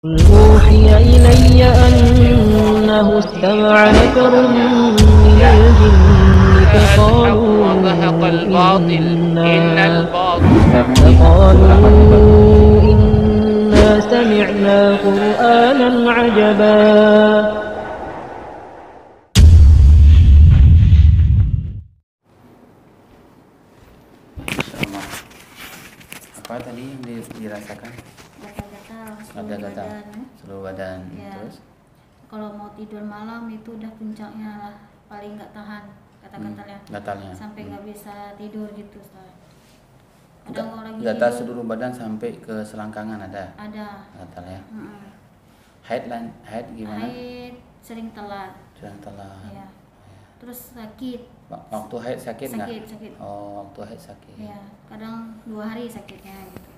أوحي إلي أنه استمع نفر من الجن الحق وزهق الباطل إن الباطل فقالوا إنا سمعنا قرآنا عجبا. Apa tadi yang dirasakan? Gatal-gatal seluruh badan. Ya. Terus Kalau mau tidur malam itu udah puncaknya lah, paling nggak tahan kata-katanya, gatalnya. sampai nggak bisa tidur gitu. Kadang kalau lagi Gatal tidur, seluruh badan sampai ke selangkangan ada. ada. Gatal ya. Mm-mm. Haid gimana? Haid sering telat. Sedang telat. Ya. Terus sakit. Waktu haid sakit nggak? Sakit. Oh, waktu haid sakit. Ya. Kadang 2 hari sakitnya gitu.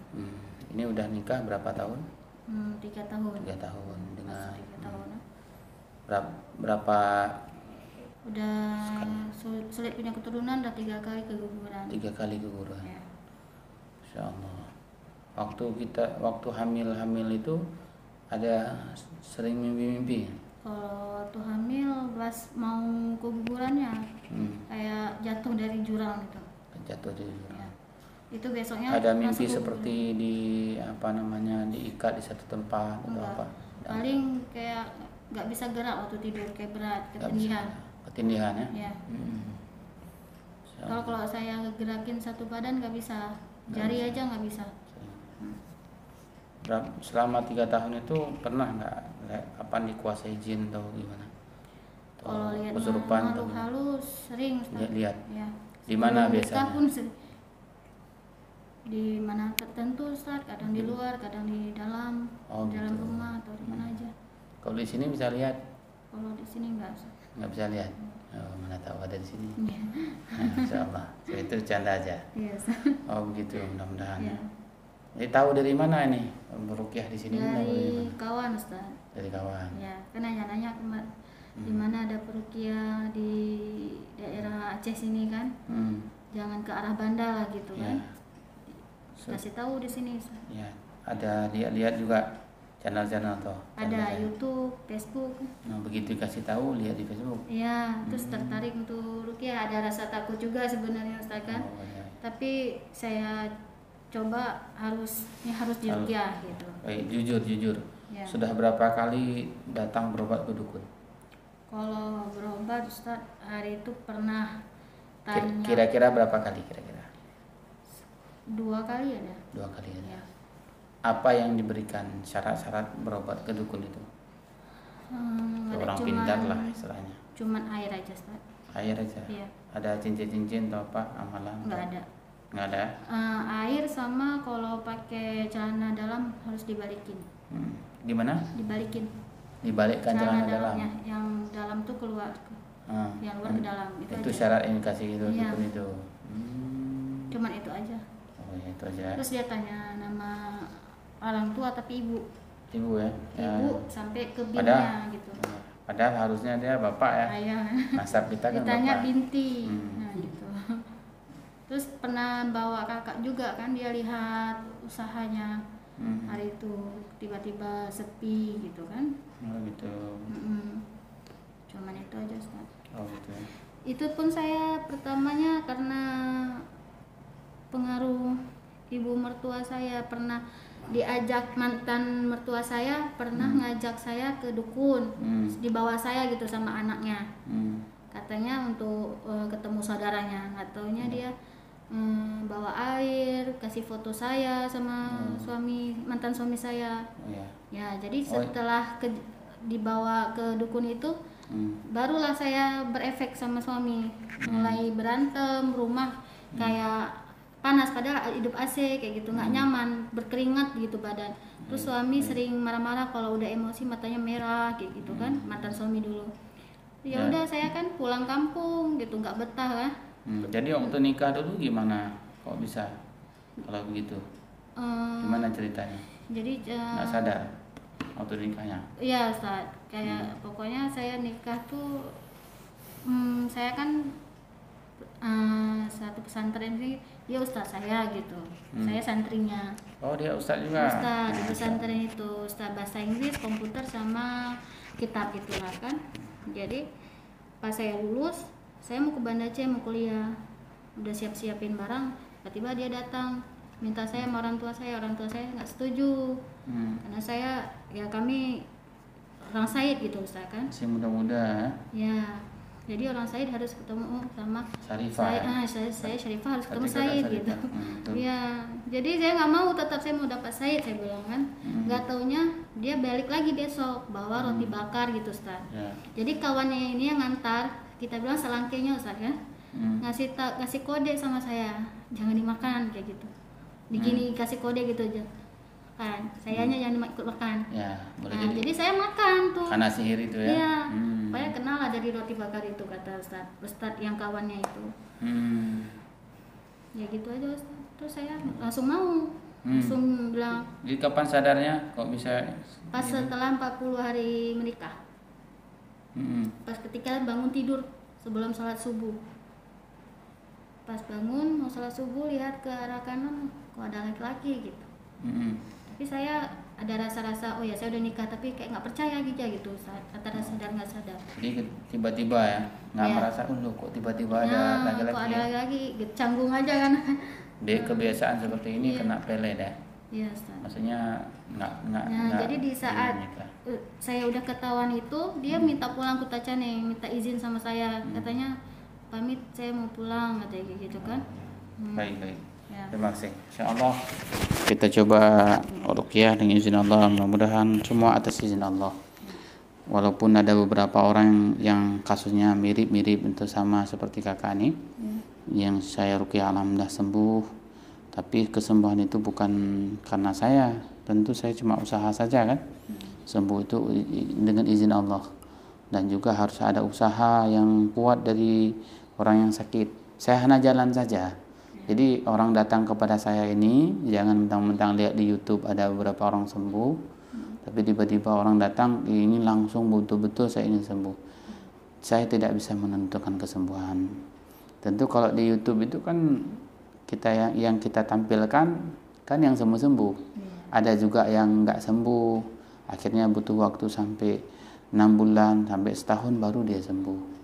Ini udah nikah berapa tahun? 3 tahun. 3 tahun dengan 3 tahun. berapa? Udah sulit punya keturunan, udah 3 kali keguguran. 3 kali keguguran. Ya. Insya Allah. Waktu hamil itu ada sering mimpi-mimpi. Kalau waktu hamil pas mau kegugurannya kayak jatuh dari jurang gitu. Jatuh di jurang. Ya. Itu besoknya Ada mimpi langsung seperti diikat di satu tempat atau enggak. apa? Paling kayak nggak bisa gerak waktu tidur, kayak berat, ketindihan. Ketindihan ya? Ya. Insya Allah. Kalau saya gerakin satu badan nggak bisa, jari aja nggak bisa. Selama 3 tahun itu pernah nggak dikuasai jin atau gimana? Kalau lihat kesurupan atau makhluk halus sering. Ustaz. lihat Ya. di mana Sebelum nikah biasanya? pun di mana tertentu, Ustaz, kadang di luar, kadang di dalam, Oh, di dalam gitu. rumah atau di mana aja. Kalau di sini bisa lihat? Kalau di sini enggak, Ustaz. Nggak bisa lihat. Oh, mana tahu ada di sini. Iya. Nah, Insya Allah. So, itu canda aja. Iya, Ustaz. Oh begitu, mudah-mudahan. Iya. Jadi tahu dari mana ini berukyah di sini? Tahu dari Dari mana? kawan, Ustaz. Dari kawan. Ya, kan nanya-nanya di mana ada perukia di daerah Aceh sini kan. Jangan ke arah Banda lah gitu Ya. kan. Kasih tahu di sini, Ustaz. Ya, ada lihat juga channel-channel tuh. Ada YouTube, Facebook. Nah, begitu dikasih tahu lihat di Facebook. Iya, terus tertarik untuk rukyah. Ada rasa takut juga sebenarnya, Ustaz kan. Oh, ya. Tapi saya coba harus dirukyah gitu. Baik, jujur. Ya. Sudah berapa kali datang berobat ke dukun? Kalau berobat, Ustaz, hari itu pernah tanya Kira-kira berapa kali kira-kira? 2 kali ada. 2 kali ya. Ya. Apa yang diberikan syarat-syarat berobat ke dukun itu? Ada Orang pintar lah istilahnya. Cuman air aja, Ustaz. Air aja. Iya. Ada cincin-cincin atau apa amalan? Nggak ada. Nggak ada. Air sama kalau pakai celana dalam harus dibalikin. Gimana? Dibalikkan celana dalam. dalamnya, yang dalam tuh keluar, yang luar ke dalam. Itu Itu aja. syarat yang dikasih itu Iya. dukun itu. Cuman itu aja. Oh ya itu aja. Terus dia tanya nama orang tua tapi ibu. Ibu ya. Ibu sampai ke binnya Padahal- gitu. Padahal harusnya dia bapak ya. Ayah. Nasab kita kan Ditanya bapak. binti. Hmm. Nah, gitu. Terus pernah bawa kakak juga kan, dia lihat usahanya. Hari itu tiba-tiba sepi gitu kan. Oh gitu. Cuman itu aja, Ustaz. Oh gitu ya. Itu pun saya pertamanya karena pengaruh ibu mertua saya, pernah diajak mantan mertua saya pernah ngajak saya ke dukun, dibawa saya gitu sama anaknya, katanya untuk ketemu saudaranya. Nggak taunya dia bawa air, kasih foto saya sama mantan suami saya. Oh, ya. Ya, jadi setelah dibawa ke dukun itu, barulah saya berefek sama suami, mulai berantem, rumah kayak panas, padahal hidup AC kayak gitu, nggak nyaman, berkeringat gitu badan. Terus suami sering marah-marah kalau udah emosi, matanya merah kayak gitu kan, mantan suami dulu. Ya udah, saya kan pulang kampung gitu, nggak betah lah. Jadi waktu nikah dulu gimana? Kok bisa kalau begitu? Gimana ceritanya? Jadi Nggak sadar waktu nikahnya? iya, Ustaz, kayak pokoknya saya nikah tuh saya kan satu pesantren sih dia ustaz saya gitu. Saya santrinya. Oh, dia ustaz juga. Ustaz di pesantren itu, ustaz bahasa Inggris, komputer sama kitab itulah kan. Jadi pas saya lulus, saya mau ke Banda Aceh mau kuliah. Udah siap-siapin barang, tiba-tiba dia datang minta saya sama orang tua saya nggak setuju. Karena saya ya kami orang Said gitu Ustaz kan. Si muda-muda. Ya. Jadi orang Said harus ketemu sama Syarifah. saya Syarifah harus ketemu Berarti Said kakak gitu. Syarifah. Iya. Jadi saya nggak mau, tetap saya mau dapat Said saya bilang kan. Nggak taunya dia balik lagi besok bawa roti bakar gitu Ustaz. Ya. Jadi kawannya ini yang ngantar, kita bilang selangkainya Ustaz ya. Ngasih kode sama saya, jangan dimakan kayak gitu. Begini kasih kode gitu aja. Kan, sayanya jangan ikut makan. Ya, boleh Nah, jadi saya makan tuh. karena sihir itu ya. Iya. Supaya kenal lah dari roti bakar itu kata Ustaz yang kawannya itu. Ya gitu aja Ustaz. Terus saya langsung mau. Langsung bilang. Jadi kapan sadarnya kok bisa? Pas setelah 40 hari menikah. Pas ketika bangun tidur sebelum sholat subuh. Pas bangun mau sholat subuh lihat ke arah kanan kok ada laki-laki gitu. Tapi saya ada rasa-rasa oh ya saya udah nikah tapi kayak nggak percaya gitu antara sadar nggak sadar. Jadi tiba-tiba ya nggak merasa loh kok tiba-tiba ada laki-laki. Kok ada laki-laki canggung aja kan. Dia kebiasaan seperti ini kena pele deh. Iya Ustaz. Maksudnya nggak. Jadi di saat saya udah ketahuan itu dia minta pulang ke Tacane, minta izin sama saya katanya pamit saya mau pulang katanya gitu kan. Baik. Ya. Terima kasih. Insyaallah kita coba ruqyah dengan izin Allah, mudah-mudahan semua atas izin Allah. Walaupun ada beberapa orang yang kasusnya mirip-mirip itu sama seperti kakak ini, yang saya ruqyah alhamdulillah sembuh, tapi kesembuhan itu bukan karena saya, tentu saya cuma usaha saja kan. Sembuh itu dengan izin Allah, dan juga harus ada usaha yang kuat dari orang yang sakit. Saya hanya jalan saja. Jadi orang datang kepada saya ini jangan mentang-mentang lihat di YouTube ada beberapa orang sembuh, tapi tiba-tiba orang datang ini langsung betul-betul saya ingin sembuh. Saya tidak bisa menentukan kesembuhan. Tentu kalau di YouTube itu kan kita yang kita tampilkan kan yang sembuh-sembuh. Ada juga yang nggak sembuh, akhirnya butuh waktu sampai 6 bulan sampai setahun baru dia sembuh.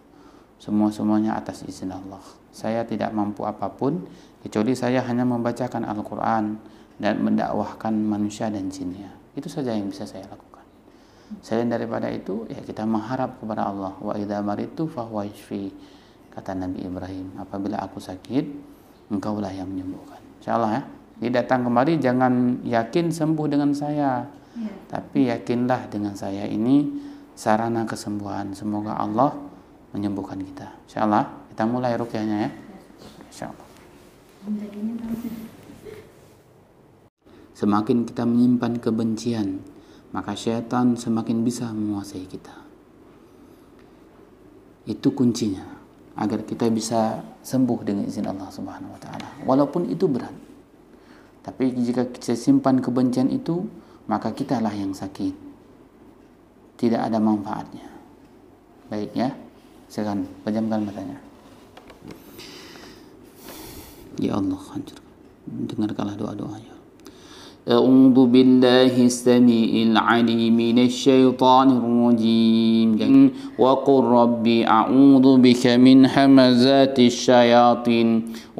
Semuanya atas izin Allah. Saya tidak mampu apapun kecuali saya hanya membacakan Al-Quran dan mendakwahkan manusia dan jinnya. Itu saja yang bisa saya lakukan. Selain daripada itu ya kita mengharap kepada Allah. Wa idza maritu fahuwa yashfi, kata Nabi Ibrahim, apabila aku sakit engkaulah yang menyembuhkan. Insyaallah ya. Jadi datang kemari jangan yakin sembuh dengan saya, tapi yakinlah dengan saya ini sarana kesembuhan. Semoga Allah menyembuhkan kita. Insyaallah kita mulai ruqyahnya ya. Insyaallah. Semakin kita menyimpan kebencian, maka syaitan semakin bisa menguasai kita. Itu kuncinya agar kita bisa sembuh dengan izin Allah Subhanahu wa taala. Walaupun itu berat. Tapi jika kita simpan kebencian itu, maka kitalah yang sakit. Tidak ada manfaatnya. Baik ya. Silakan pejamkan matanya. Ya Allah, hancurkan. Dengarkanlah doa-doanya. أعوذ بالله السميع العليم من الشيطان الرجيم وقل ربي أعوذ بك من همزات الشياطين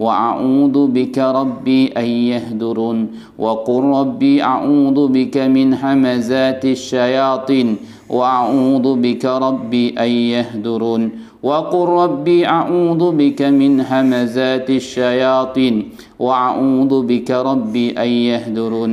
وأعوذ بك ربي أن يهدرون وقل ربي أعوذ بك من همزات الشياطين وأعوذ بك ربي أن يهدرون وقل ربي أعوذ بك من همزات الشياطين وأعوذ بك ربي أن يهدرون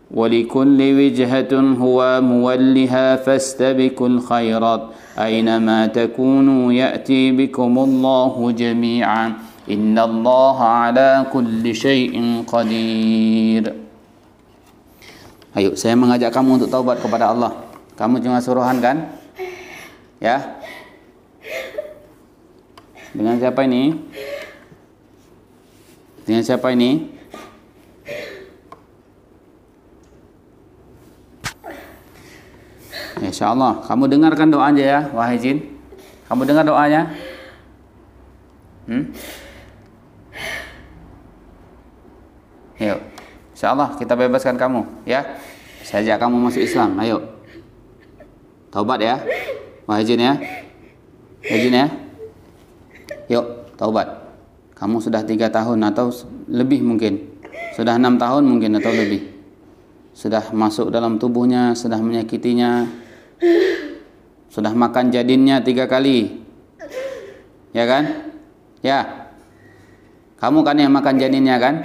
ولكل وجهة هو مولها فاستبقوا الخيرات أينما تكونوا يأتي بكم الله جميعا إن الله على كل شيء قدير. Ayo, saya mengajak kamu untuk taubat kepada Allah. Kamu cuma suruhan kan? Ya. Dengan siapa ini? Dengan siapa ini? Insyaallah, kamu dengarkan doanya ya, wahai jin. Kamu dengar doanya? Yuk, insyaallah kita bebaskan kamu, ya. Saya ajak kamu masuk Islam, ayo. Taubat ya, Wahidin ya. Wahidin ya. Yuk, taubat. Kamu sudah 3 tahun atau lebih mungkin. Sudah 6 tahun mungkin atau lebih. Sudah masuk dalam tubuhnya, sudah menyakitinya. Sudah makan jadinnya 3 kali. Ya kan? Ya. Kamu kan yang makan janinnya kan?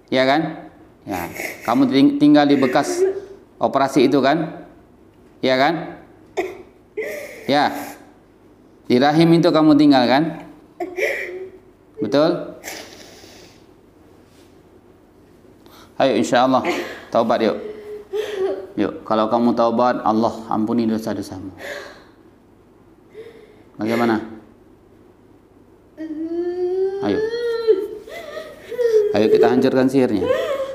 Ya kan? Ya. Kamu tinggal di bekas operasi itu kan? Ya kan? Ya. Di rahim itu kamu tinggal kan? Betul? Ayo insyaallah taubat yuk. Yuk, kalau kamu taubat, Allah ampuni dosa-dosamu. Bagaimana? Ayo. Ayo kita hancurkan sihirnya.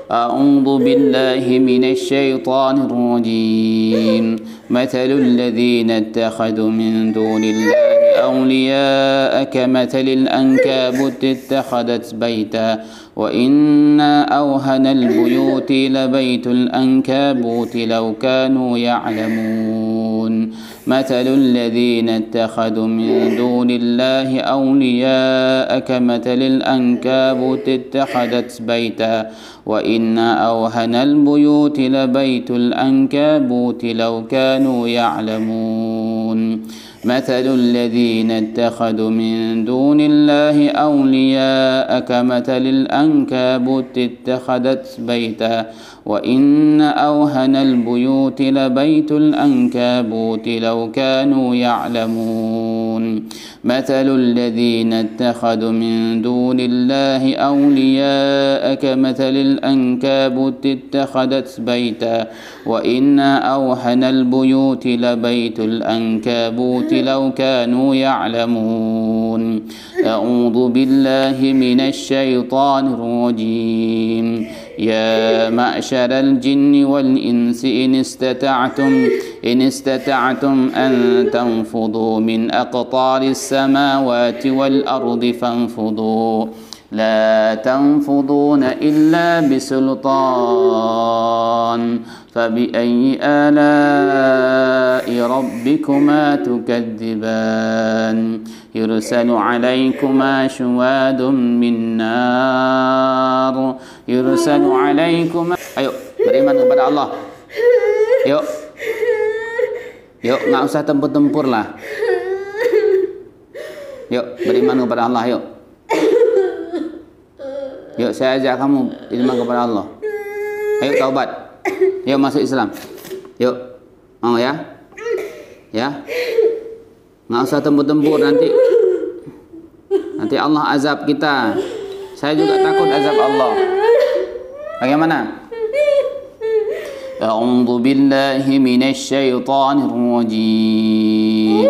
A'udzu billahi minasy syaithanir rajim. Mathalul ladzina ittakhadhu min dunillahi awliya'a kamathalil ankabuti ittakhadat baita wa inna awhanal buyuti labaytul ankabuti law kanu ya'lamun. مثل الذين اتخذوا من دون الله أولياء كمثل الأنكابوت اتخذت بيتا وإن أوهن البيوت لبيت الأنكابوت لو كانوا يعلمون مثل الذين اتخذوا من دون الله أولياء كمثل الأنكابوت اتخذت بيتا وإن أوهن البيوت لبيت الأنكابوت لو كانوا يعلمون مثل الذين اتخذوا من دون الله أولياء كمثل الأنكابوت اتخذت بيتا وإن أوهن البيوت لبيت الأنكابوت لو كانوا يعلمون أعوذ بالله من الشيطان الرجيم يا معشر الجن والإنس إن استطعتم أن تنفضوا من أقطار السماوات والأرض فانفضوا لا تنفضون إلا بسلطان فبأي آلاء ربكما تكذبان يرسل عليكما شواظ من نار يرسل عليكما. Ayo beriman kepada Allah. Yuk, nggak usah tempur-tempur lah. Yuk beriman kepada Allah. Yuk saya ajak kamu beriman kepada Allah. Ayo taubat. Yuk masuk Islam. Yuk, mau ya? Ya, nggak usah tempur-tempur nanti Allah azab kita. Saya juga takut azab Allah. Bagaimana? A'udzu billahi minasy syaithanir rajim.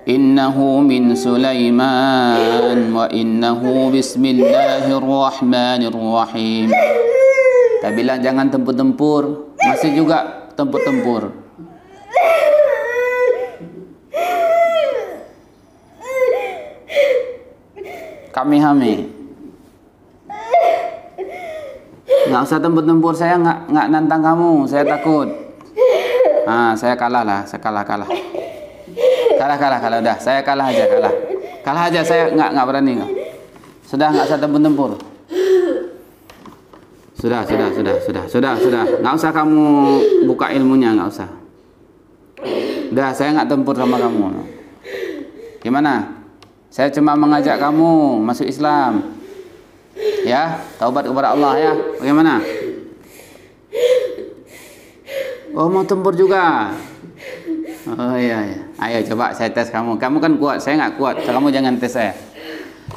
Innahu min Sulaiman wa innahu bismillahirrahmanirrahim. Kita bilang jangan tempur-tempur, masih juga tempur-tempur. Kami nggak usah tempur-tempur, saya nggak nantang kamu, saya takut. Saya kalah lah, kalah udah, saya kalah aja, saya nggak berani. Sudah nggak usah tempur-tempur. Sudah, nggak usah kamu buka ilmunya, nggak usah. Udah, saya nggak tempur sama kamu. Gimana? Saya cuma mengajak kamu masuk Islam. Ya, taubat kepada Allah ya. Bagaimana? Oh, mau tempur juga. Oh iya. Ayo coba saya tes kamu. Kamu kan kuat, saya nggak kuat. Kamu jangan tes saya.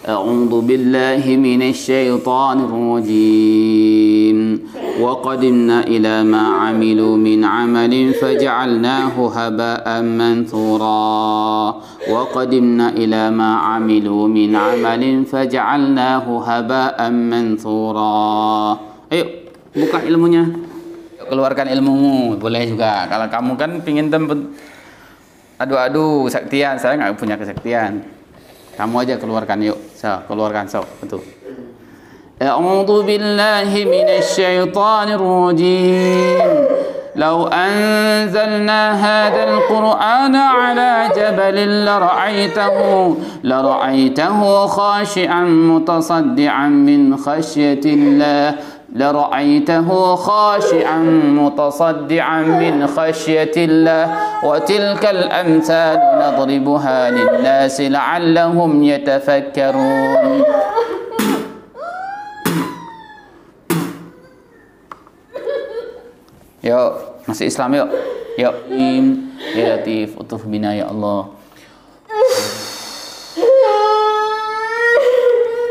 A'udzu billahi minasy syaithanir rajim. Wa qadimna ila ma 'amilu min 'amalin faj'alnahu haba'an manthura. Wa qadimna ila ma 'amilu min 'amalin faj'alnahu haba'an manthura. Ayo buka ilmunya. Keluarkan ilmumu, boleh juga. Kalau kamu kan pingin adu-adu kesaktian, saya nggak punya kesaktian. Kamu aja keluarkan yuk. Keluarkan betul. A'udzu billahi minasy syaithanir rajim. Law anzalna hadzal qur'ana 'ala jabalin lara'aytahu khashi'an mutasaddian min khashyatillah. لرأيته خاشعا متصدعا من خشية الله وتلك الأمثال نضربها للناس لعلهم يتفكرون. Yuk, masih Islam yuk. Yuk, ya Latif, utuf bina ya Allah.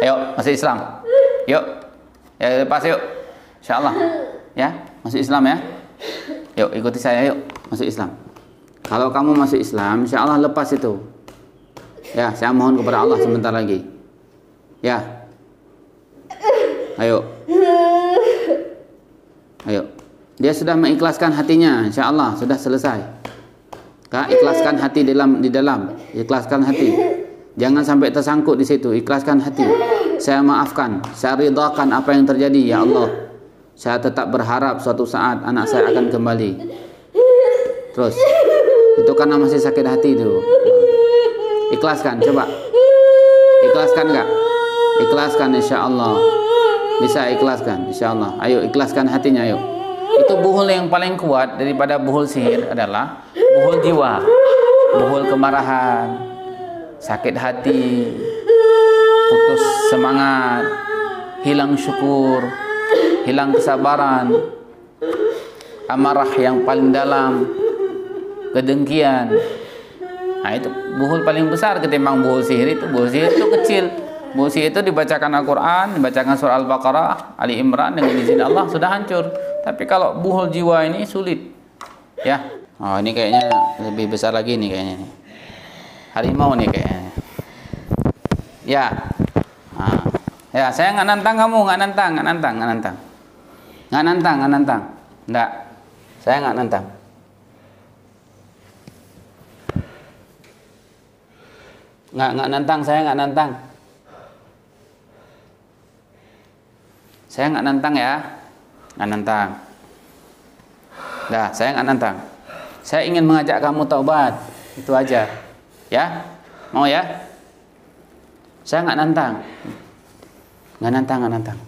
Ayo, masih Islam. Yuk. Ya, lepas yuk. Insyaallah. Ya, masuk Islam ya. Yuk, ikuti saya yuk. Masuk Islam. Kalau kamu masuk Islam, insyaallah lepas itu. Ya, saya mohon kepada Allah sebentar lagi. Ya. Ayo. Ayo. Dia sudah mengikhlaskan hatinya, insyaallah sudah selesai. Ikhlaskan hati di dalam. Ikhlaskan hati. Jangan sampai tersangkut di situ. Ikhlaskan hati. Saya maafkan, saya ridhakan apa yang terjadi ya Allah. Saya tetap berharap suatu saat anak saya akan kembali. Terus, itu karena masih sakit hati itu. Ikhlaskan, coba. Ikhlaskan enggak? Ikhlaskan insyaallah. Bisa ikhlaskan insyaallah. Ayo ikhlaskan hatinya ayo. Itu buhul yang paling kuat daripada buhul sihir adalah buhul jiwa. Buhul kemarahan, sakit hati, putus semangat, hilang syukur, hilang kesabaran, amarah yang paling dalam, kedengkian. Nah itu buhul paling besar ketimbang buhul sihir itu. Buhul sihir itu kecil. Buhul sihir itu dibacakan Al-Quran, dibacakan surah Al-Baqarah, Ali Imran dengan izin Allah sudah hancur. Tapi kalau buhul jiwa ini sulit. Ya. Oh ini kayaknya lebih besar lagi nih kayaknya nih. Harimau nih kayaknya. Ya. Nah. Ya, saya nggak nantang kamu, nggak nantang. Enggak. Saya nggak nantang. Nggak nantang, saya nggak nantang. Saya nggak nantang ya. Nggak nantang. Dah, saya nggak nantang. Saya ingin mengajak kamu taubat. Itu aja. Ya? Mau ya? Saya nggak nantang. Nggak nantang.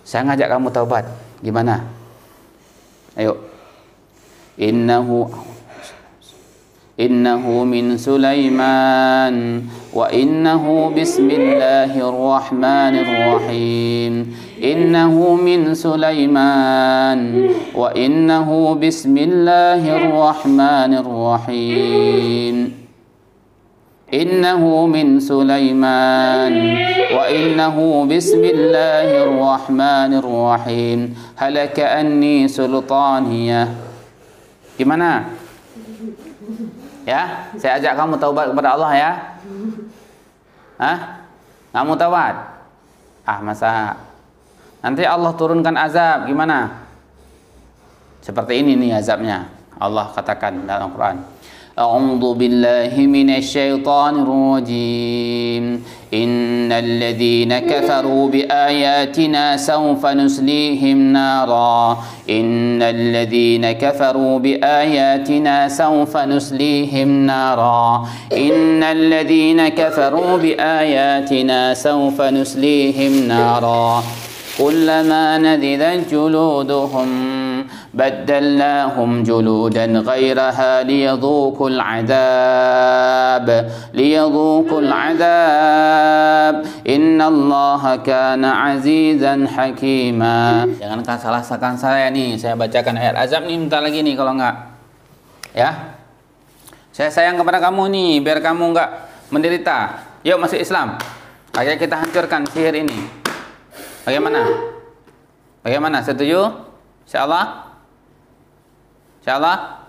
Saya ngajak kamu taubat. Gimana? Ayo. Innahu min Sulaiman wa innahu bismillahirrahmanirrahim. Innahu min Sulaiman wa innahu bismillahirrahmanirrahim. Innahu min Sulaiman wa innahu bismillahirrahmanirrahim. Halaka anni sultaniyah. Gimana? Ya, saya ajak kamu taubat kepada Allah ya. Hah? Kamu taubat? Masa nanti Allah turunkan azab gimana? Seperti ini nih azabnya. Allah katakan dalam Al-Quran. A'udzu billahi minasy syaithanir rajim. Innal ladzina kafaru biayatina sawfa nuslihim nara. Innal ladzina kafaru biayatina sawfa nuslihim nara. Innal ladzina kafaru biayatina sawfa nuslihim nara. Kullama nadhidat juluduhum بدلناهم جلودا غيرها ليذوقوا العذاب إن الله كان عزيزا حكيما. Jangan salahkan saya nih, saya bacakan ayat azab nih bentar lagi nih kalau enggak. Ya. Saya sayang kepada kamu nih biar kamu enggak menderita. Yuk masuk Islam. Ayo kita hancurkan sihir ini. Bagaimana? Setuju? Insyaallah. Insyaallah.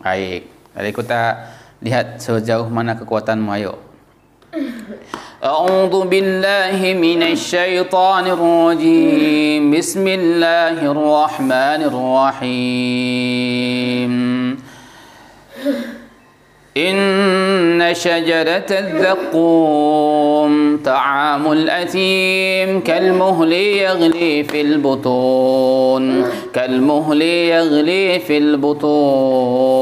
Baik. Jadi kita lihat sejauh mana kekuatanmu. Ayo. A'udzu billahi minasy syaithanir rajim. Bismillahirrahmanirrahim. Inna شجرة الزقوم طعام الأثيم كالمهل يغلي في البطون كالمهل يغلي في البطون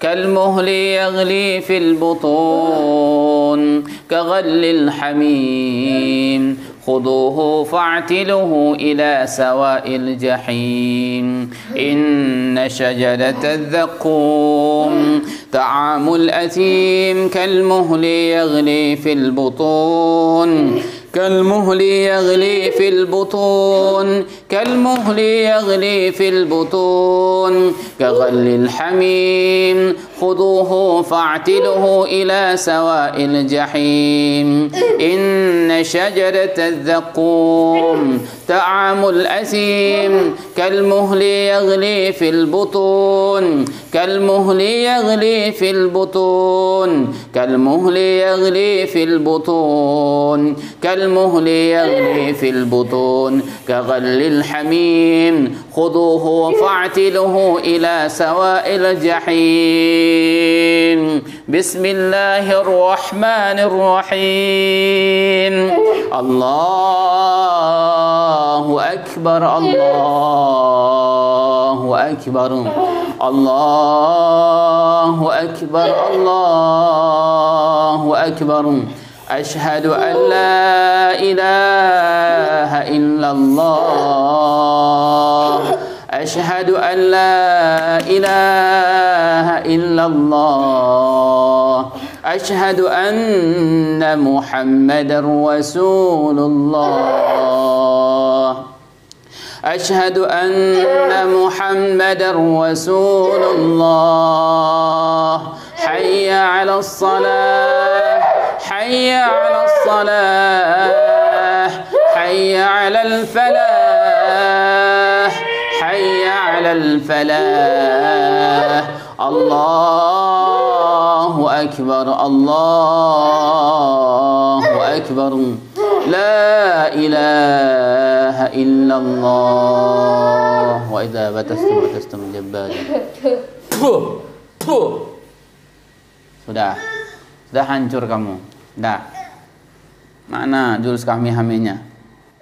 كالمهل يغلي في البطون كغل الحميم خذوه فاعتلوه إلى سواء الجحيم إن شجرة الزقوم طعام الأثيم كالمهل يغلي في البطون كالمهل يغلي في البطون كالمهل يغلي في البطون كغل الحميم خذوه فاعتلوه إلى سواء الجحيم إن شجرة الزقوم طعام الأثيم كالمهل يغلي في البطون كالمهل يغلي في البطون كالمهل يغلي في البطون كالمهل يغلي في البطون كغل الحميم خذوه فاعتلوه إلى سواء الجحيم بسم الله الرحمن الرحيم الله أكبر الله أكبر الله أكبر الله أكبر أشهد أن لا إله إلا الله أشهد أن لا إله إلا الله أشهد أن محمدا رسول الله أشهد أن محمدا رسول الله حي على الصلاة حي على الصلاة حي على الفلاح حي على الفلاح الله أكبر الله أكبر لا إله إلا الله وإذا بتستم جبارا sudah hancur kamu dah mana jurus kami haminya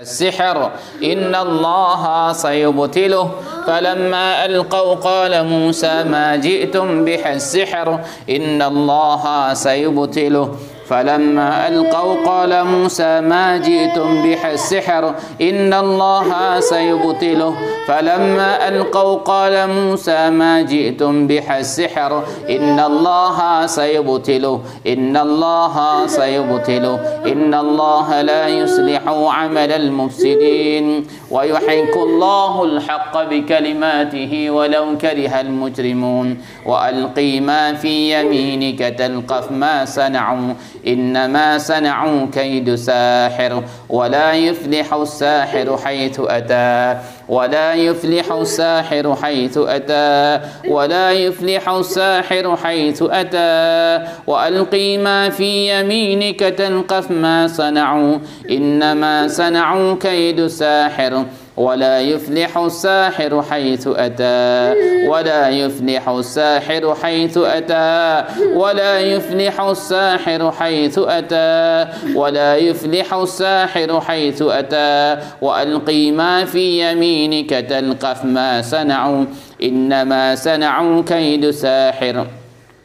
السحر إن الله سيبطله فلما ألقوا قال موسى ما جئتم به السحر إن الله سيبطله فلما ألقوا قال موسى ما جئتم به السحر إن الله سيبطله فلما ألقوا قال موسى ما جئتم به السحر إن الله سيبطله إن الله سيبطله إن الله لا يصلح عمل المفسدين ويحق الله الحق بكلماته ولو كره المجرمون وألقي ما في يمينك تلقف ما صنعوا إنما صنعوا كيد ساحر ولا يفلح الساحر حيث أتى ولا يفلح الساحر حيث أتى ولا يفلح الساحر حيث أتى وألقي ما في يمينك تلقف ما صنعوا إنما صنعوا كيد ساحر ولا يفلح الساحر حيث أتى ولا يفلح الساحر حيث أتى ولا يفلح الساحر حيث أتى ولا يفلح الساحر حيث أتى وألقي ما في يمينك تلقف ما صنعوا إنما صنعوا كيد ساحر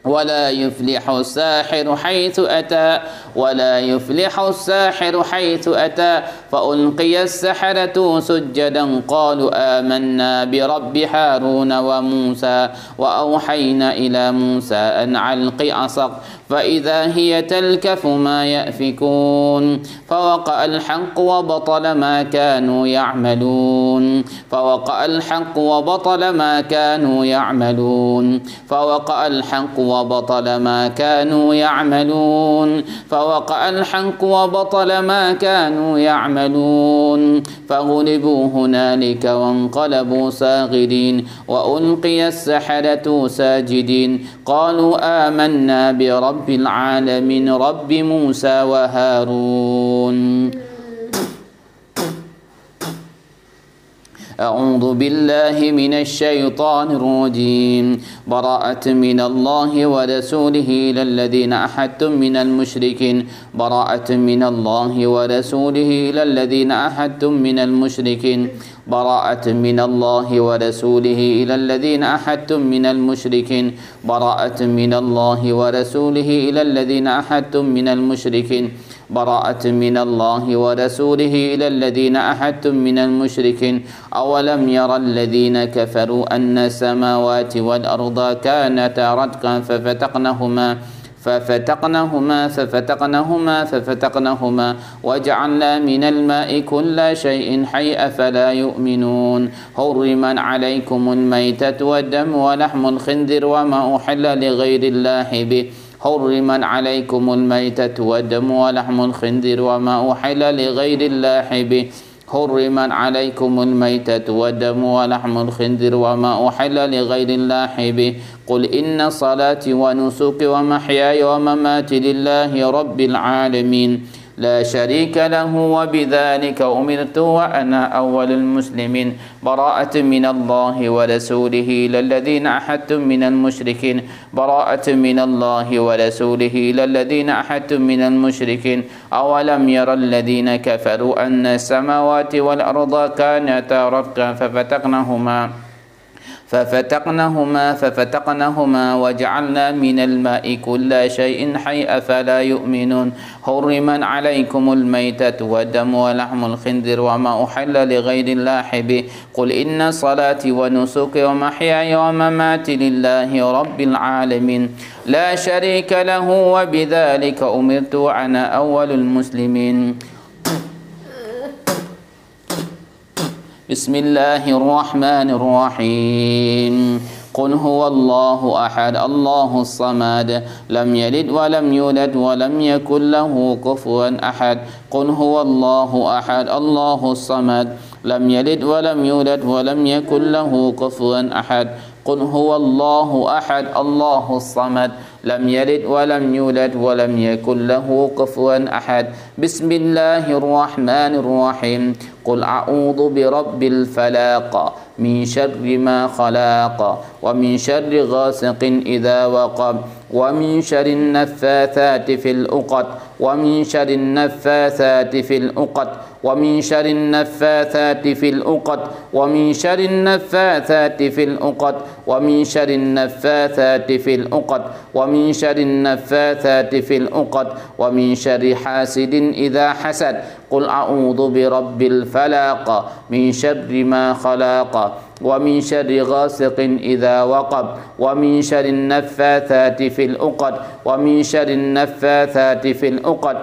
ولا يفلح الساحر حيث أتى ولا يفلح الساحر حيث أتى فألقي السحرة سجدا قالوا آمنا برب هارون وموسى وأوحينا إلى موسى أن علق عصاك فإذا هي تلكف ما يأفكون فوقع الحق وبطل ما كانوا يعملون فوقع الحق وبطل ما كانوا يعملون فوقع الحق وبطل ما كانوا يعملون فوقع الحق وبطل ما كانوا يعملون فغلبوا هنالك وانقلبوا صاغرين وألقي السحرة ساجدين قالوا آمنا برب العالمين رب موسى وهارون أعوذ بالله من الشيطان الرجيم براءة من الله ورسوله إلى الذين أحدتم من المشركين براءة من الله ورسوله إلى الذين أحدتم من المشركين براءة من الله ورسوله إلى الذين أحدتم من المشركين براءة من الله ورسوله إلى الذين أحدتم من المشركين براءة من الله ورسوله إلى الذين أحدتم من المشركين أولم يرى الذين كفروا أن السماوات والأرض كانتا رتقا ففتقناهما وجعلنا من الماء كل شيء حي أفلا يؤمنون حرما عليكم الميتة والدم ولحم الخنزير وما أحل لغير الله به حرما عليكم الميتة والدم ولحم الخنزير وما أحل لغير الله به حرما عليكم الميتة والدم ولحم الخنزير وما أحل لغير الله به قل إن صلاتي ونسكي ومحياي ومماتي لله رب العالمين لا شريك له وبذلك أمرت وأنا أول المسلمين براءة من الله ورسوله إلى الذين أحدتم من المشركين براءة من الله ورسوله إلى الذين أحدتم من المشركين أولم يرى الذين كفروا أن السماوات والأرض كانتا رتقا ففتقناهما وجعلنا من الماء كل شيء حي أفلا يؤمنون حرما عليكم الميتة والدم ولحم الخنزير وما أحل لغير الله به قل إن صلاتي ونسكي ومحياي ومماتي لله رب العالمين لا شريك له وبذلك أمرت وأنا أول المسلمين بسم الله الرحمن الرحيم قل هو الله أحد الله الصمد لم يلد ولم يولد ولم يكن له كفوا أحد قل هو الله أحد الله الصمد لم يلد ولم يولد ولم يكن له كفوا أحد قل هو الله أحد الله الصمد لم يلد ولم يولد ولم يكن له كفوا أحد بسم الله الرحمن الرحيم قل أعوذ برب الفلاق من شر ما خلق ومن شر غاسق إذا وقب ومن شر النفاثات في العقد ومن شر النفاثات في العقد ومن شر النفاثات في العقد ومن شر النفاثات في العقد ومن شر النفاثات في العقد ومن شر النفاثات في العقد ومن شر حاسد إذا حسد قل أعوذ برب الفلاق من شر ما خلق ومن شر غاسق إذا وقب ومن شر النفاثات في العقد ومن شر النفاثات في العقد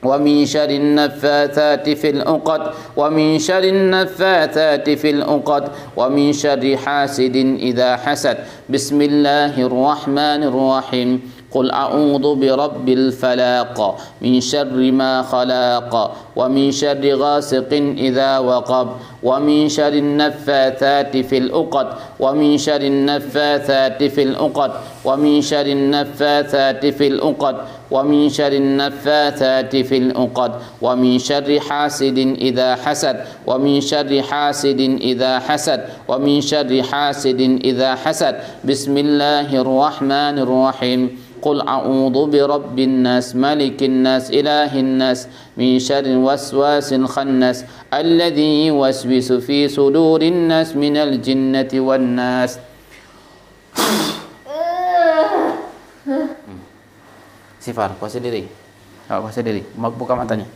ومن شر النفاثات في العقد ومن شر النفاثات في العقد ومن شر حاسد إذا حسد بسم الله الرحمن الرحيم قل أعوذ برب الفلاق من شر ما خلق ومن شر غاسق إذا وقب ومن شر النفاثات في العقد ومن شر النفاثات في العقد ومن شر النفاثات في العقد ومن شر النفاثات في العقد ومن شر حاسد إذا حسد ومن شر حاسد إذا حسد ومن شر حاسد إذا حسد بسم الله الرحمن الرحيم قل أعوذ برب الناس ملك الناس إله الناس من شر الوسواس الخناس الذي يوسوس في صدور الناس من الجنة والناس. Sifar, kuasai diri. Kuasai diri. Buka matanya.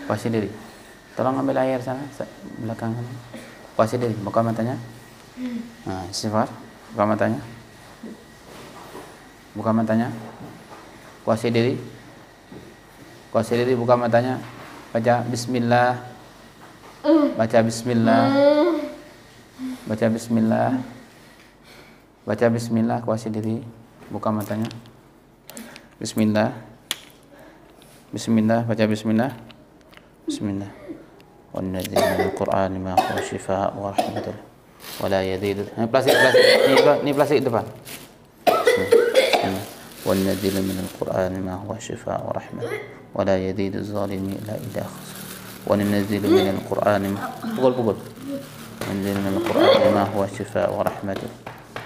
Kuasai diri. Tolong ambil air sana, belakang. Kuasai diri. Buka matanya. Nah, Sifar, buka matanya. Buka matanya. Kuasai diri. Kuasai diri, buka matanya. Baca bismillah. Baca bismillah. Baca bismillah. Baca bismillah, kuasai diri. Buka matanya. Bismillah. Bismillah, baca bismillah. Bismillah. Wan nadzil minal Qur'ani ma huwa shifaa wa rahmatun wa la yazidu. Plastik. Ini plastik depan. Wan nadzil minal Qur'ani ma huwa shifaa wa rahmatun wa la yazidu zalimin illa khasara. وننزل من القرآن وننزل من القرآن ما هو شفاء ورحمة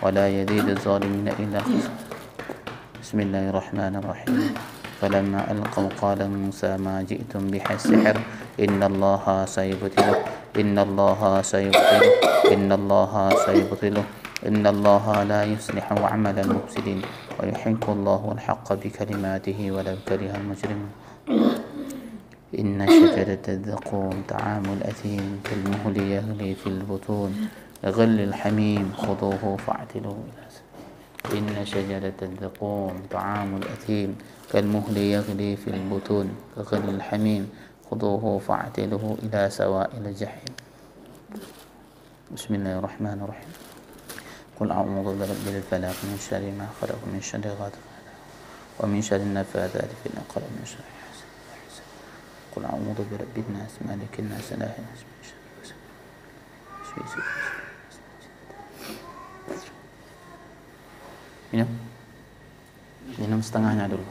ولا يزيد الظالمين إلا خسارا. بسم الله الرحمن الرحيم. فلما ألقوا قال موسى ما جئتم به السحر إن الله سيبطله إن الله سيبطله إن الله سيبطله إن الله لا يصلح عمل المفسدين ويحق الله الحق بكلماته ولو كره المجرمون. إن شجرة الزقوم طعام الأثيم كالمهل يغلي في البطون غل الحميم خذوه فاعتلوه إلى إن شجرة الزقوم طعام الأثيم كالمهل يغلي في البطون كغل الحميم خذوه فاعتلوه إلى سواء الجحيم. بسم الله الرحمن الرحيم. قل أعوذ برب الفلق من شر ما خلق من شر غاسق ومن شر النفاثات في العقد من شر حاسد. قل أعوذ برب الناس مالك الناس إله الناس من شر الوسواس. Minum setengahnya dulu.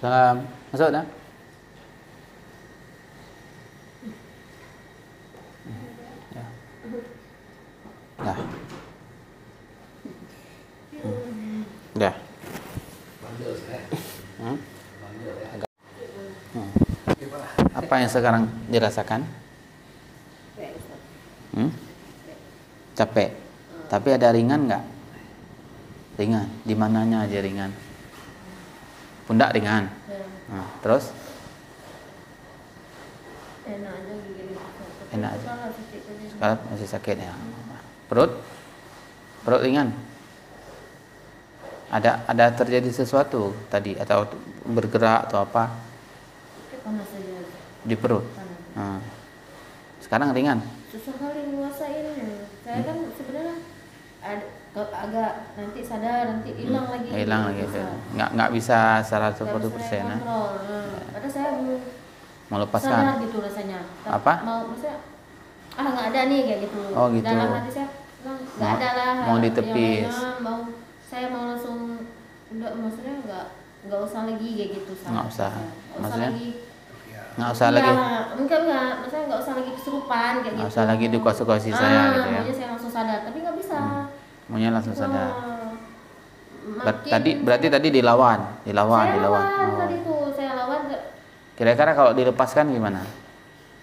Salam. Masuk dah. Ya. Dah. Dah. Apa yang sekarang dirasakan? Capek. Tapi ada ringan nggak? Ringan. Di mananya aja ringan? Pundak ringan. Nah, terus? Enak aja. Sekarang masih sakit ya. Perut? Perut ringan. Ada terjadi sesuatu tadi atau bergerak atau apa? Di perut. Nah. Sekarang ringan. Susah kali nguasain. Saya kan sebenarnya agak nanti sadar, nanti hilang lagi. Hilang lagi. Nggak bisa 100%. Padahal saya belum melepaskan. Sadar gitu rasanya. Apa? Mau maksudnya nggak ada nih kayak gitu. Oh gitu. Dalam hati saya nggak ada lah. Mau ditepis. Saya mau langsung maksudnya nggak usah lagi kayak gitu. Nggak usah. Maksudnya? Nggak Usah usah lagi. Mungkin maksudnya nggak usah lagi kesurupan kayak gitu. Nggak usah lagi dikuas-kuasi saya gitu ya. Maunya saya langsung sadar, tapi nggak bisa. Maunya langsung sadar. Makin, Berarti tadi dilawan. Lawan. Tadi tuh saya lawan. Kira-kira kalau dilepaskan gimana?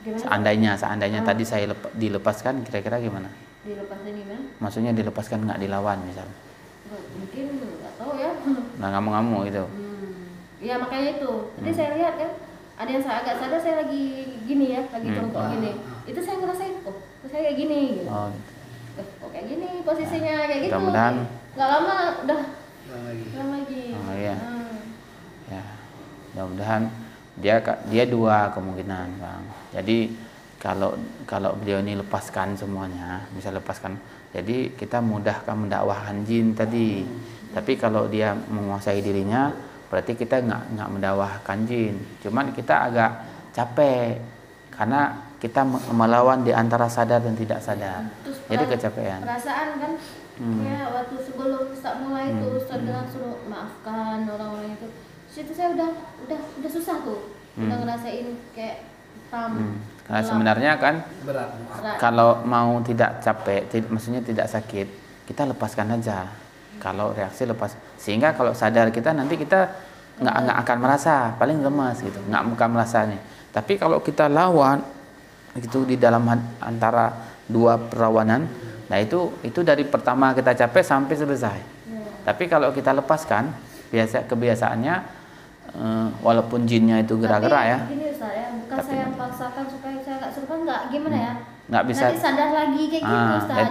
Gimana? Seandainya tadi saya dilepaskan, kira-kira gimana? Dilepaskan gimana? Maksudnya dilepaskan nggak dilawan misalnya? Mungkin nggak tahu ya. Nah ngamuk-ngamuk gitu. Ya makanya itu. Tadi saya lihat kan ada yang saya agak sadar, saya lagi gini ya, lagi jongkok gini. Itu saya ngerasain kok saya kayak gini gitu. Oh, gitu. Kok kayak gini posisinya kayak gitu. Mudah-mudahan nggak lama udah hilang lagi. Oh iya. Ya. Mudah-mudahan dia dua kemungkinan, Bang. Jadi kalau beliau ini lepaskan semuanya, bisa lepaskan. Jadi kita mudahkan mendakwahkan jin tadi. Tapi kalau dia menguasai dirinya, berarti kita nggak mendakwahkan jin. Cuman kita agak capek karena kita melawan di antara sadar dan tidak sadar. Jadi kecapean. Perasaan kan, ya waktu sebelum Ustaz mulai itu Ustaz bilang suruh maafkan orang-orang itu. Situ saya udah susah tuh, udah ngerasain kayak hitam. Karena sebenarnya kan berat. Kalau mau tidak capek, maksudnya tidak sakit, kita lepaskan aja. Kalau reaksi lepas, sehingga kalau sadar kita nanti kita nggak akan merasa, paling lemas gitu, nggak akan merasa nih. Tapi kalau kita lawan itu di dalam antara dua perawanan, nah itu dari pertama kita capek sampai selesai. Tapi kalau kita lepaskan, kebiasaannya walaupun jinnya itu gerak-gerak ya. Gini Ustaz ya, bukan saya yang paksakan supaya saya nggak serupa, nggak gimana ya? Nggak bisa. Nanti sadar lagi kayak gitu Ustaz.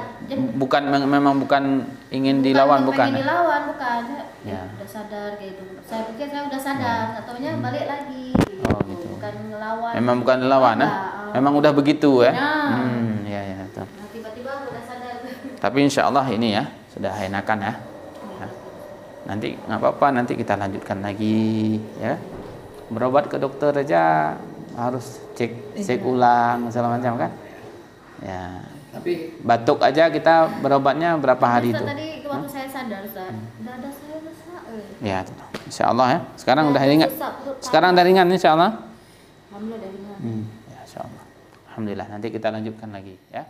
Memang bukan ingin dilawan, bukan. Pengen dilawan, bukan. Ya. Udah sadar kayak gitu. Saya pikir saya udah sadar, ataunya balik lagi. Oh gitu. Bukan ngelawan. Memang bukan ngelawan, memang udah begitu ya. Ya. Ya. Nah, tiba-tiba udah sadar. Tapi insya Allah ini ya sudah enakan ya. Nanti nggak apa-apa, nanti kita lanjutkan lagi ya. Berobat ke dokter aja harus cek ulang segala macam kan. Ya, Tapi batuk aja kita berobatnya berapa hari itu? Tadi waktu saya sadar, Ustaz, dada saya rusak. Ya, insya Allah ya. Sekarang udah ringan. Sekarang udah ringan insya Allah. Alhamdulillah udah ringan. Ya, insya Allah. Alhamdulillah. Nanti kita lanjutkan lagi ya.